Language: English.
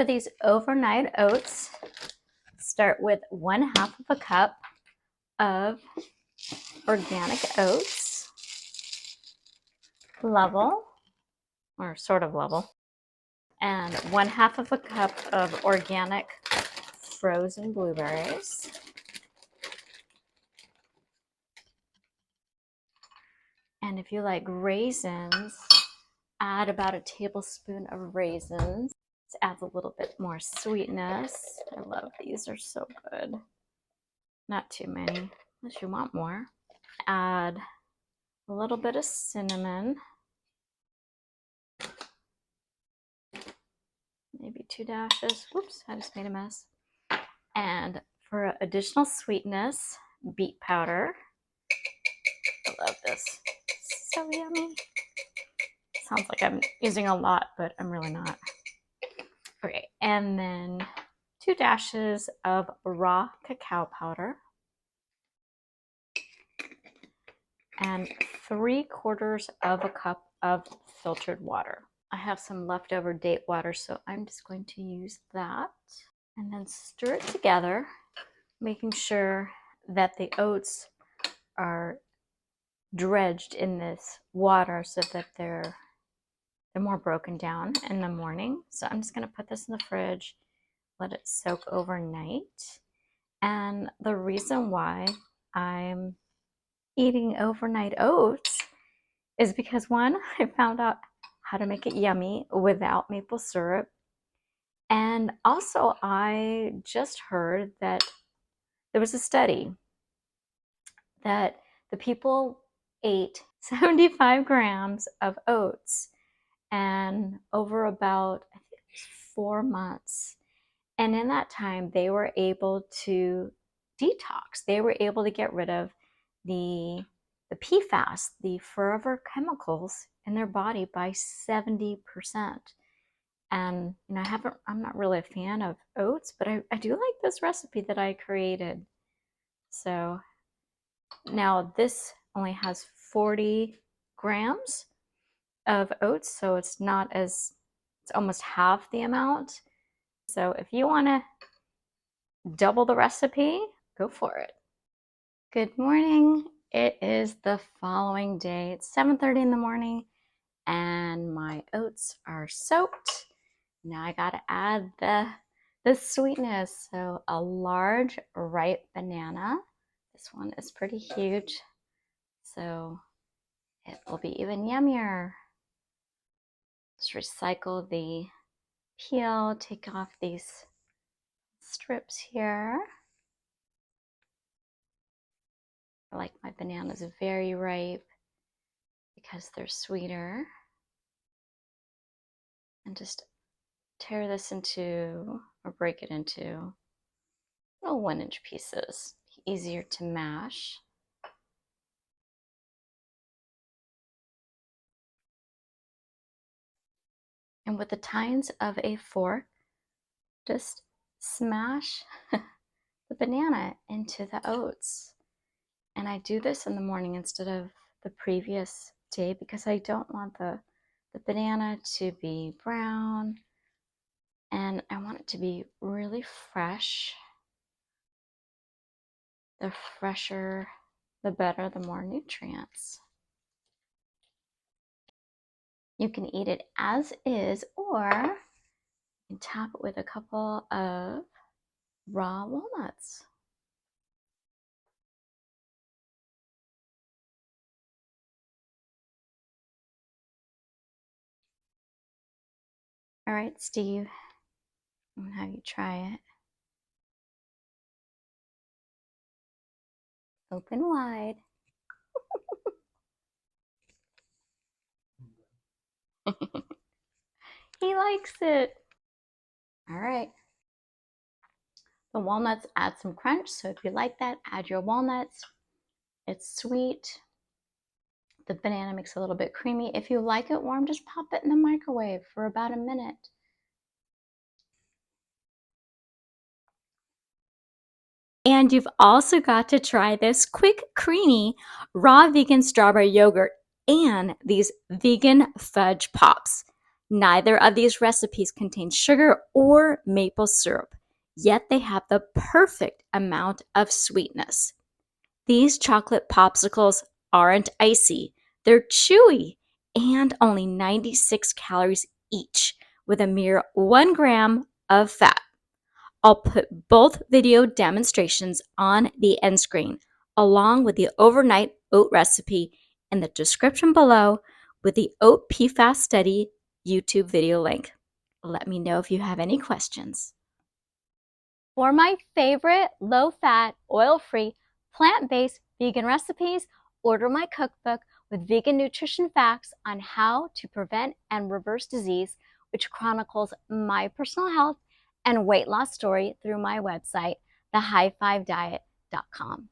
For these overnight oats, start with 1/2 of a cup of organic oats, level, or sort of level, and 1/2 of a cup of organic frozen blueberries. And if you like raisins, add about a tablespoon of raisins. This adds a little bit more sweetness. I love these, they're so good. Not too many, unless you want more. Add a little bit of cinnamon. Maybe 2 dashes. Whoops, I just made a mess. And for additional sweetness, beet powder. I love this. It's so yummy. Sounds like I'm using a lot, but I'm really not. Okay, and then 2 dashes of raw cacao powder. And 3/4 of a cup of filtered water. I have some leftover date water, so I'm just going to use that. And then stir it together, making sure that the oats are dredged in this water so that they're more broken down in the morning. So I'm just going to put this in the fridge, let it soak overnight. And the reason why I'm eating overnight oats is because, one, I found out how to make it yummy without maple syrup. And also, I just heard that there was a study that the people ate 75 grams of oats and over about, I think, 4 months. And in that time, they were able to detox. They were able to get rid of the PFAS, the forever chemicals in their body, by 70%. And I'm not really a fan of oats, but I do like this recipe that I created. So now this only has 40 grams of oats, so it's almost half the amount. So if you want to double the recipe, go for it. Good morning. It is the following day. It's 7:30 in the morning and my oats are soaked. Now I got to add the sweetness. So a large ripe banana. This one is pretty huge, so it will be even yummier. Just recycle the peel, take off these strips here. I like my bananas very ripe because they're sweeter. And just tear this into, or break it into, little 1-inch pieces. Easier to mash. And with the tines of a fork, just smash the banana into the oats. And I do this in the morning instead of the previous day because I don't want the banana to be brown, and I want it to be really fresh. The fresher, the better, the more nutrients. You can eat it as is, or you can top it with a couple of raw walnuts. All right, Steve, I'm gonna have you try it. Open wide. He likes it. All right. The walnuts add some crunch, so if you like that, add your walnuts. It's sweet. The banana makes it a little bit creamy. If you like it warm, just pop it in the microwave for about a minute. And you've also got to try this quick, creamy, raw vegan strawberry yogurt and these vegan fudge pops. Neither of these recipes contain sugar or maple syrup, yet they have the perfect amount of sweetness. These chocolate popsicles aren't icy, they're chewy and only 96 calories each, with a mere 1 gram of fat. I'll put both video demonstrations on the end screen, along with the overnight oat recipe in the description below with the Oat PFAS study YouTube video link. Let me know if you have any questions. For my favorite low-fat, oil-free, plant-based vegan recipes, order my cookbook with vegan nutrition facts on how to prevent and reverse disease, which chronicles my personal health and weight loss story through my website, thehigh5diet.com.